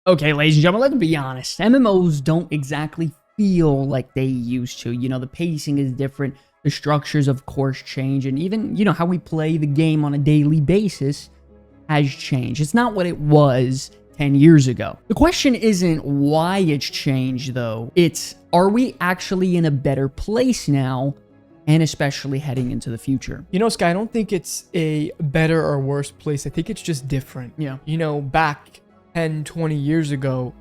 Okay, ladies and gentlemen, let's be honest. MMOs don't exactly feel like they used to. You know, the pacing is different. The structures, of course, change. And even, you know, how we play the game on a daily basis has changed. It's not what it was 10 years ago. The question isn't why it's changed, though. It's, are we actually in a better place now? And especially heading into the future. You know, Sky, I don't think it's a better or worse place. I think it's just different. Yeah. You know, back 10, 20 years ago,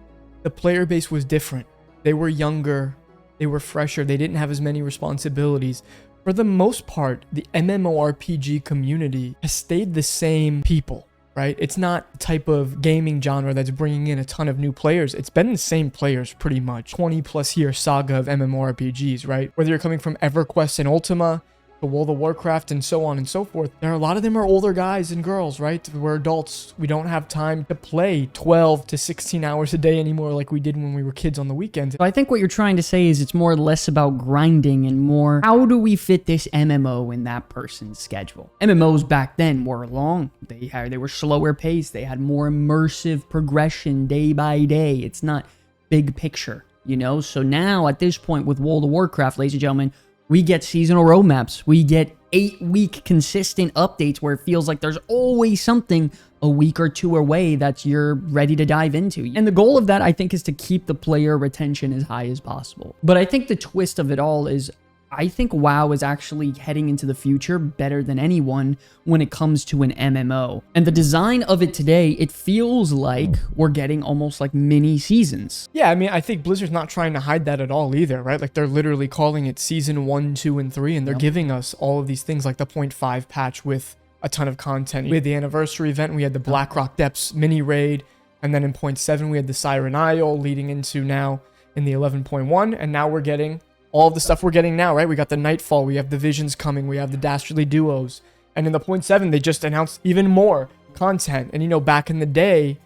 the player base was different. They were younger, they were fresher, they didn't have as many responsibilities. For the most part, the MMORPG community has stayed the same people, right? It's not the type of gaming genre that's bringing in a ton of new players. It's been the same players pretty much. 20 plus year saga of MMORPGs, right? Whether you're coming from EverQuest and Ultima, to World of Warcraft, and so on and so forth. There are a lot of them are older guys and girls, right? We're adults. We don't have time to play 12 to 16 hours a day anymore like we did when we were kids on the weekends. So I think what you're trying to say is it's more or less about grinding and more, how do we fit this MMO in that person's schedule? MMOs back then were long. They were slower paced. They had more immersive progression day by day. It's not big picture, you know? So now at this point with World of Warcraft, ladies and gentlemen, we get seasonal roadmaps. We get 8-week consistent updates where it feels like there's always something a week or two away that you're ready to dive into. And the goal of that, I think, is to keep the player retention as high as possible. But I think the twist of it all is, I think WoW is actually heading into the future better than anyone when it comes to an MMO. And the design of it today, it feels like we're getting almost like mini seasons. Yeah, I mean, I think Blizzard's not trying to hide that at all either, right? Like, they're literally calling it Season 1, 2, and 3, and they're giving us all of these things like the 0.5 patch with a ton of content. We had the anniversary event, we had the Blackrock Depths mini raid, and then in 0.7, we had the Siren Isle leading into now in the 11.1, and now we're getting all of the stuff we're getting now, right? We got the Nightfall, we have the Visions coming, we have the Dastardly Duos. And in the 0.7, they just announced even more content. And, you know, back in the day,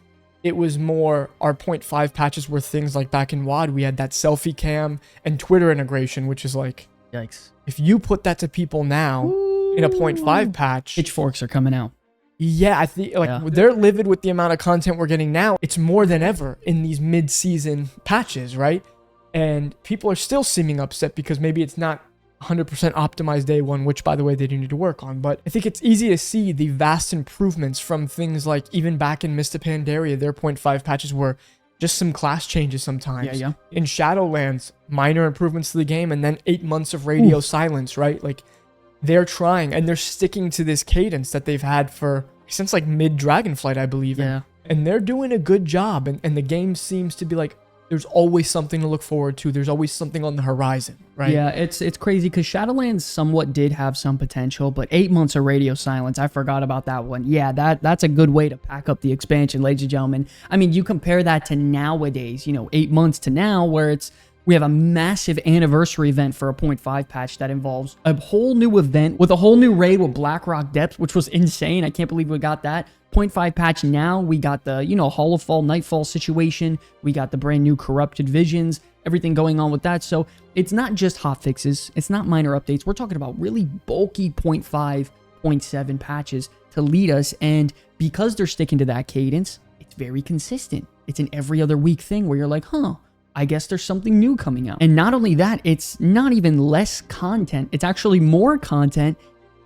it was more, our 0.5 patches were things like back in WoD, we had that selfie cam and Twitter integration, which is like, yikes. If you put that to people now in a 0.5 patch, pitchforks are coming out. Yeah, I think like they're livid with the amount of content we're getting now. It's more than ever in these mid-season patches, right? And people are still seeming upset because maybe it's not 100% optimized day one, which, by the way, they do need to work on. But I think it's easy to see the vast improvements from things like even back in Mist of Pandaria, their 0.5 patches were just some class changes sometimes. Yeah. In Shadowlands, minor improvements to the game, and then 8 months of radio silence, right? Like, they're trying, and they're sticking to this cadence that they've had since like mid-Dragonflight, I believe. Yeah. And they're doing a good job, and the game seems to be like, there's always something to look forward to. There's always something on the horizon, right? Yeah, it's crazy because Shadowlands somewhat did have some potential, but 8 months of radio silence, I forgot about that one. Yeah, that's a good way to pack up the expansion, ladies and gentlemen. I mean, you compare that to nowadays, you know, 8 months to now, where we have a massive anniversary event for a 0.5 patch that involves a whole new event with a whole new raid with Blackrock Depths, which was insane. I can't believe we got that. 0.5 patch now, we got the, you know, Hall of Fall, Nightfall situation. We got the brand new Corrupted Visions, everything going on with that. So it's not just hotfixes. It's not minor updates. We're talking about really bulky 0.5, 0.7 patches to lead us. And because they're sticking to that cadence, it's very consistent. It's an every other week thing where you're like, I guess there's something new coming out. And not only that, it's not even less content. It's actually more content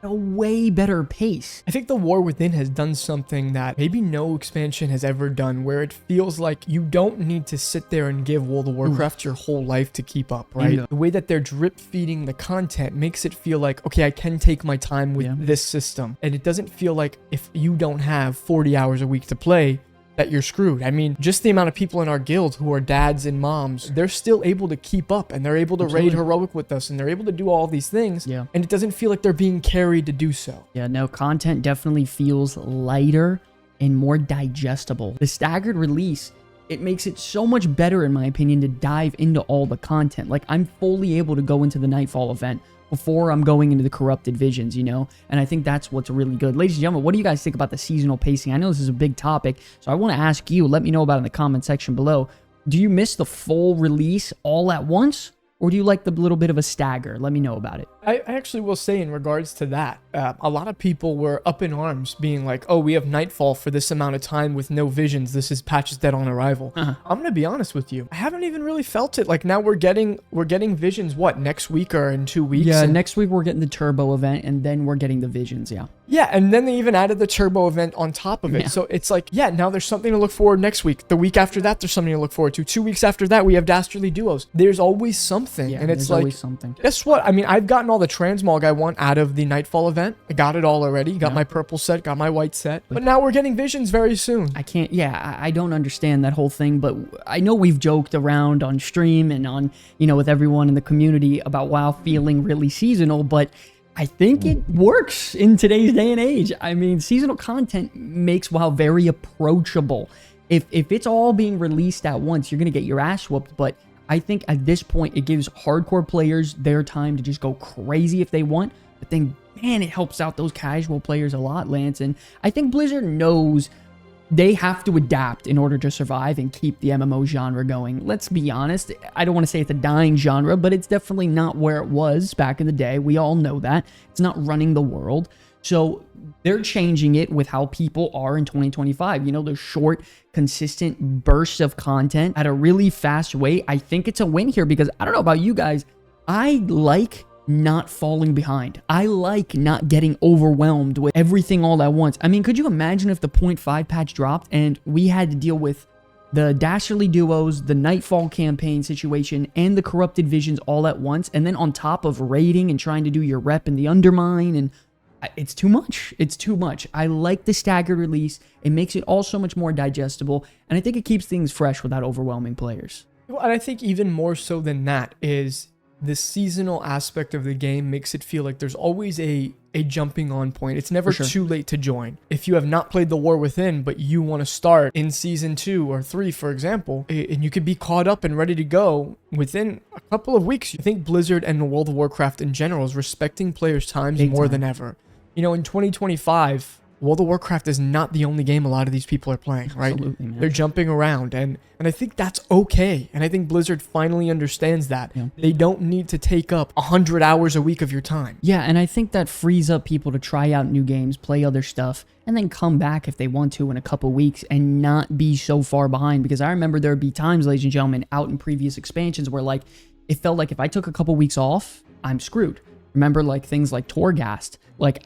at a way better pace. I think the War Within has done something that maybe no expansion has ever done, where it feels like you don't need to sit there and give World of Warcraft your whole life to keep up, right? Yeah. The way that they're drip feeding the content makes it feel like, okay, I can take my time with this system. And it doesn't feel like if you don't have 40 hours a week to play, that you're screwed. I mean, just the amount of people in our guild who are dads and moms, they're still able to keep up, and they're able to raid heroic with us, and they're able to do all these things. Yeah. And it doesn't feel like they're being carried to do so. Yeah, no, content definitely feels lighter and more digestible. The staggered release, it makes it so much better, in my opinion, to dive into all the content. Like, I'm fully able to go into the Nightfall event before I'm going into the Corrupted Visions, you know? And I think that's what's really good. Ladies and gentlemen, what do you guys think about the seasonal pacing? I know this is a big topic, so I want to ask you, let me know about it in the comment section below. Do you miss the full release all at once? Or do you like the little bit of a stagger? Let me know about it. I actually will say in regards to that, a lot of people were up in arms being like, oh, we have Nightfall for this amount of time with no visions. This is patches dead on arrival. I'm going to be honest with you. I haven't even really felt it. Like now we're getting visions, what, next week or in 2 weeks? Yeah, next week we're getting the turbo event and then we're getting the visions, yeah. Yeah, and then they even added the turbo event on top of it. Yeah. So it's like, yeah, now there's something to look forward next week. The week after that, there's something to look forward to. 2 weeks after that, we have Dastardly Duos. There's always something. Yeah, and it's there's like, always something. guess what? I mean, I've gotten all the transmog I want out of the Nightfall event. I got it all already. Got my purple set, got my white set. But now we're getting visions very soon. I can't, yeah, I don't understand that whole thing, but I know we've joked around on stream and on, with everyone in the community about WoW feeling really seasonal, but I think it works in today's day and age. I mean, seasonal content makes WoW very approachable. If it's all being released at once, you're going to get your ass whooped, but I think at this point, it gives hardcore players their time to just go crazy if they want, but then, man, it helps out those casual players a lot, Lance, and I think Blizzard knows they have to adapt in order to survive and keep the MMO genre going. Let's be honest, I don't want to say it's a dying genre, but it's definitely not where it was back in the day. We all know that. It's not running the world. So they're changing it with how people are in 2025. Those short, consistent bursts of content at a really fast rate. I think it's a win here because I don't know about you guys. I like not falling behind. I like not getting overwhelmed with everything all at once. I mean, could you imagine if the 0.5 patch dropped and we had to deal with the Dastardly Duos, the Nightfall campaign situation, and the Corrupted Visions all at once, and then on top of raiding and trying to do your rep in the Undermine, and it's too much. It's too much. I like the staggered release. It makes it all so much more digestible, and I think it keeps things fresh without overwhelming players. Well, and I think even more so than that is the seasonal aspect of the game makes it feel like there's always a jumping on point. It's never too late to join. If you have not played the War Within, but you want to start in season 2 or 3, for example, and you could be caught up and ready to go within a couple of weeks. I think Blizzard and the World of Warcraft in general is respecting players' times more than ever. In 2025, World of Warcraft is not the only game a lot of these people are playing, right? Absolutely, man. They're jumping around, and I think that's okay. And I think Blizzard finally understands that. Yeah. They don't need to take up 100 hours a week of your time. Yeah, and I think that frees up people to try out new games, play other stuff, and then come back if they want to in a couple weeks and not be so far behind. Because I remember there would be times, ladies and gentlemen, out in previous expansions where it felt like if I took a couple weeks off, I'm screwed. Remember things like Torghast.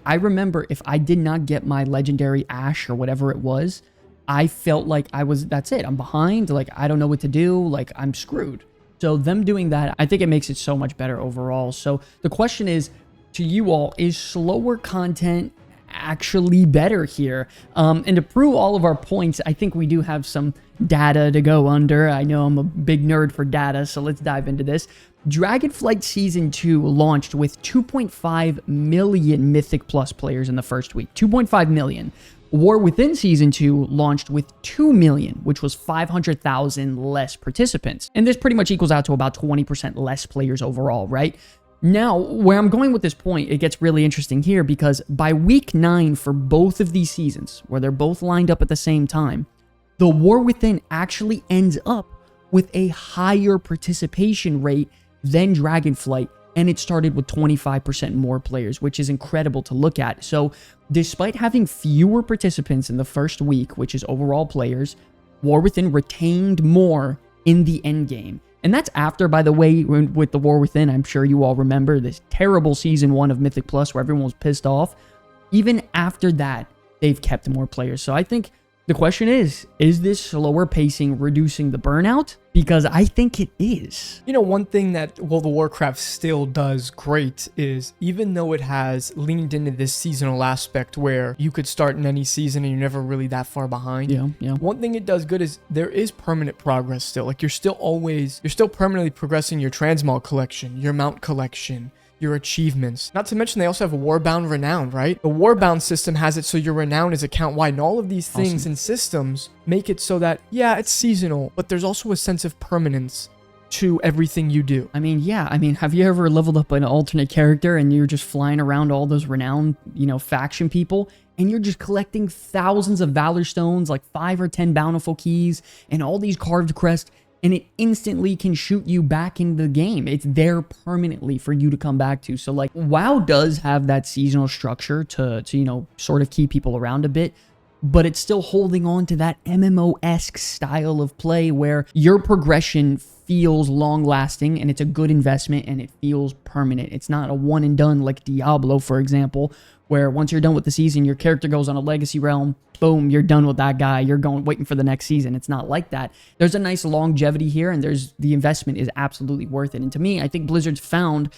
I remember if I did not get my legendary Ash or whatever it was, I felt like that's it. I'm behind. I don't know what to do. I'm screwed. So them doing that, I think it makes it so much better overall. So the question is, to you all, is slower content actually better here? And to prove all of our points, I think we do have some data to go under. I know I'm a big nerd for data, so let's dive into this. Dragonflight Season 2 launched with 2.5 million Mythic Plus players in the first week. 2.5 million. War Within Season 2 launched with 2 million, which was 500,000 less participants. And this pretty much equals out to about 20% less players overall, right? Now, where I'm going with this point, it gets really interesting here because by week 9 for both of these seasons, where they're both lined up at the same time, the War Within actually ends up with a higher participation rate than Dragonflight, and it started with 25% more players, which is incredible to look at. So despite having fewer participants in the first week, which is overall players, War Within retained more in the end game. And that's after, by the way, with the War Within, I'm sure you all remember this terrible Season 1 of Mythic Plus where everyone was pissed off. Even after that, they've kept more players. So I think the question is this slower pacing reducing the burnout? Because I think it is. One thing that World of Warcraft still does great is, even though it has leaned into this seasonal aspect where you could start in any season and you're never really that far behind. Yeah. One thing it does good is there is permanent progress still. You're still permanently progressing your transmog collection, your mount collection, your achievements. Not to mention they also have a Warbound Renown, right? The Warbound system has it so your Renown is account-wide, and all of these things and systems make it so that, yeah, it's seasonal, but there's also a sense of permanence to everything you do. I mean, have you ever leveled up an alternate character and you're just flying around all those Renown, faction people, and you're just collecting thousands of Valor Stones, 5 or 10 Bountiful Keys, and all these carved crests, and it instantly can shoot you back into the game. It's there permanently for you to come back to. So like WoW does have that seasonal structure to you know, sort of keep people around a bit, but it's still holding on to that MMO-esque style of play where your progression feels long-lasting and it's a good investment and it feels permanent. It's not a one and done like Diablo, for example, where once you're done with the season, your character goes on a legacy realm, boom, you're done with that guy, you're waiting for the next season. It's not like that. There's a nice longevity here, and the investment is absolutely worth it. And to me, I think Blizzard's found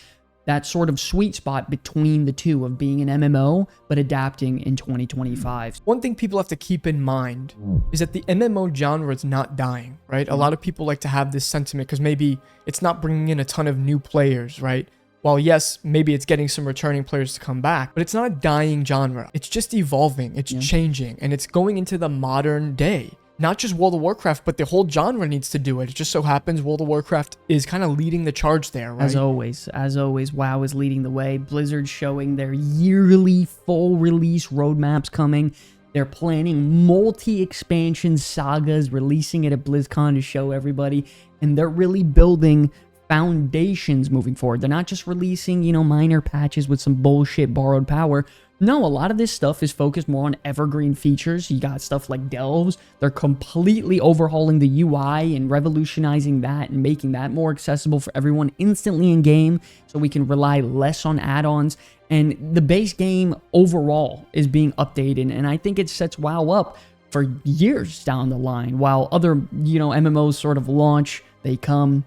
that sort of sweet spot between the two of being an MMO, but adapting in 2025. One thing people have to keep in mind is that the MMO genre is not dying, right? A lot of people like to have this sentiment because maybe it's not bringing in a ton of new players, right? While yes, maybe it's getting some returning players to come back, but it's not a dying genre. It's just evolving, it's changing, and it's going into the modern day. Not just World of Warcraft, but the whole genre needs to do it. It just so happens World of Warcraft is kind of leading the charge there, right? As always, WoW is leading the way. Blizzard's showing their yearly full release roadmaps coming. They're planning multi-expansion sagas, releasing it at BlizzCon to show everybody, and they're really building foundations moving forward. They're not just releasing, you know, minor patches with some bullshit borrowed power. No, a lot of this stuff is focused more on evergreen features. You got stuff like Delves. They're completely overhauling the UI and revolutionizing that and making that more accessible for everyone instantly in game, so we can rely less on add-ons. And the base game overall is being updated, and I think it sets WoW up for years down the line. While other, you know, MMOs sort of launch, they come,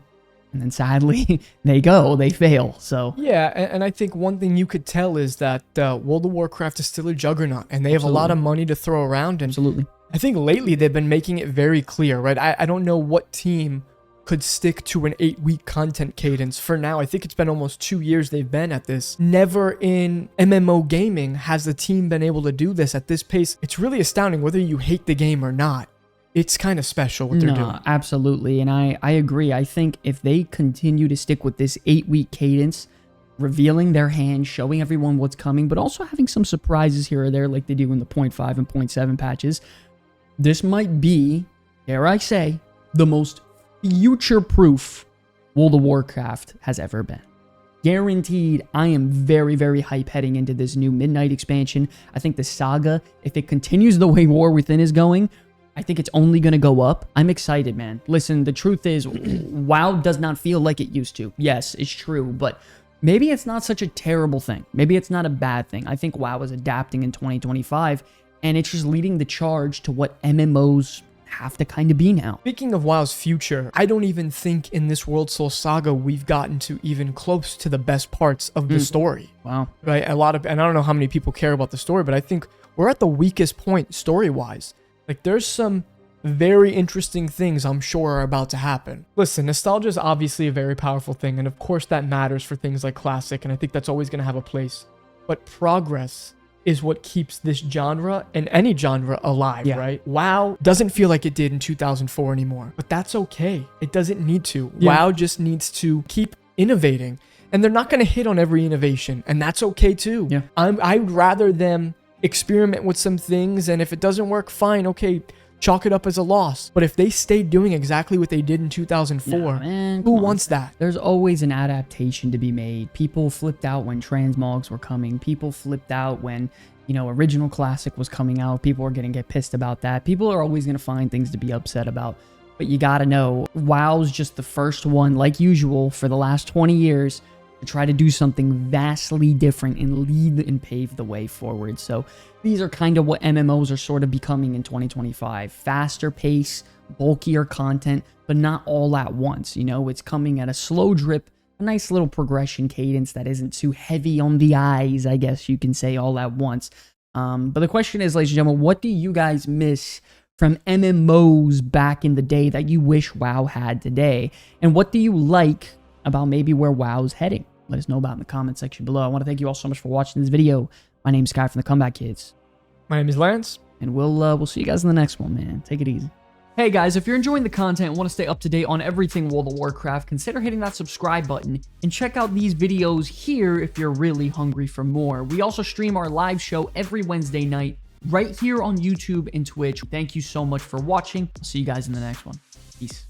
and then sadly, they fail. So yeah, and I think one thing you could tell is that World of Warcraft is still a juggernaut, and they have a lot of money to throw around. And absolutely, I think lately they've been making it very clear, right? I don't know what team could stick to an 8-week content cadence. For now, I think it's been almost 2 years they've been at this. Never in MMO gaming has the team been able to do this at this pace. It's really astounding, whether you hate the game or not. It's kind of special what they're doing. Absolutely. And I agree. I think if they continue to stick with this 8-week cadence, revealing their hand, showing everyone what's coming, but also having some surprises here or there like they do in the 0.5 and 0.7 patches, this might be, dare I say, the most future-proof World of Warcraft has ever been. Guaranteed. I am very, very hype heading into this new Midnight expansion. I think the saga, if it continues the way War Within is going, I think it's only going to go up. I'm excited, man. Listen, the truth is, WoW does not feel like it used to. Yes, it's true, but maybe it's not such a terrible thing. Maybe it's not a bad thing. I think WoW is adapting in 2025, and it's just leading the charge to what MMOs have to kind of be now. Speaking of WoW's future, I don't even think in this World Soul Saga we've gotten to even close to the best parts of the story. Wow. Right? And I don't know how many people care about the story, but I think we're at the weakest point story-wise. Like, there's some very interesting things I'm sure are about to happen. Listen, nostalgia is obviously a very powerful thing, and of course that matters for things like Classic, and I think that's always going to have a place. But progress is what keeps this genre and any genre alive, right? WoW doesn't feel like it did in 2004 anymore, but that's okay. It doesn't need to. WoW just needs to keep innovating, and they're not going to hit on every innovation, and that's okay too. I'd rather them experiment with some things, and if it doesn't work, fine, okay, chalk it up as a loss. But if they stay doing exactly what they did in 2004, who wants that? There's always an adaptation to be made. People flipped out when transmogs were coming. People flipped out when, you know, original Classic was coming out. People are going to get pissed about that. People are always going to find things to be upset about. But you got to know, WoW's just the first one, like usual, for the last 20 years, to try to do something vastly different and lead and pave the way forward. So these are kind of what MMOs are sort of becoming in 2025. Faster pace, bulkier content, but not all at once. You know, it's coming at a slow drip, a nice little progression cadence that isn't too heavy on the eyes, I guess you can say, all at once. But the question is, ladies and gentlemen, what do you guys miss from MMOs back in the day that you wish WoW had today? And what do you like about maybe where WoW's heading? Let us know about in the comment section below. I want to thank you all so much for watching this video. My name's Sky from the Comeback Kids. My name is Lance. And we'll see you guys in the next one, man. Take it easy. Hey guys, if you're enjoying the content and want to stay up to date on everything World of Warcraft, consider hitting that subscribe button and check out these videos here if you're really hungry for more. We also stream our live show every Wednesday night right here on YouTube and Twitch. Thank you so much for watching. I'll see you guys in the next one. Peace.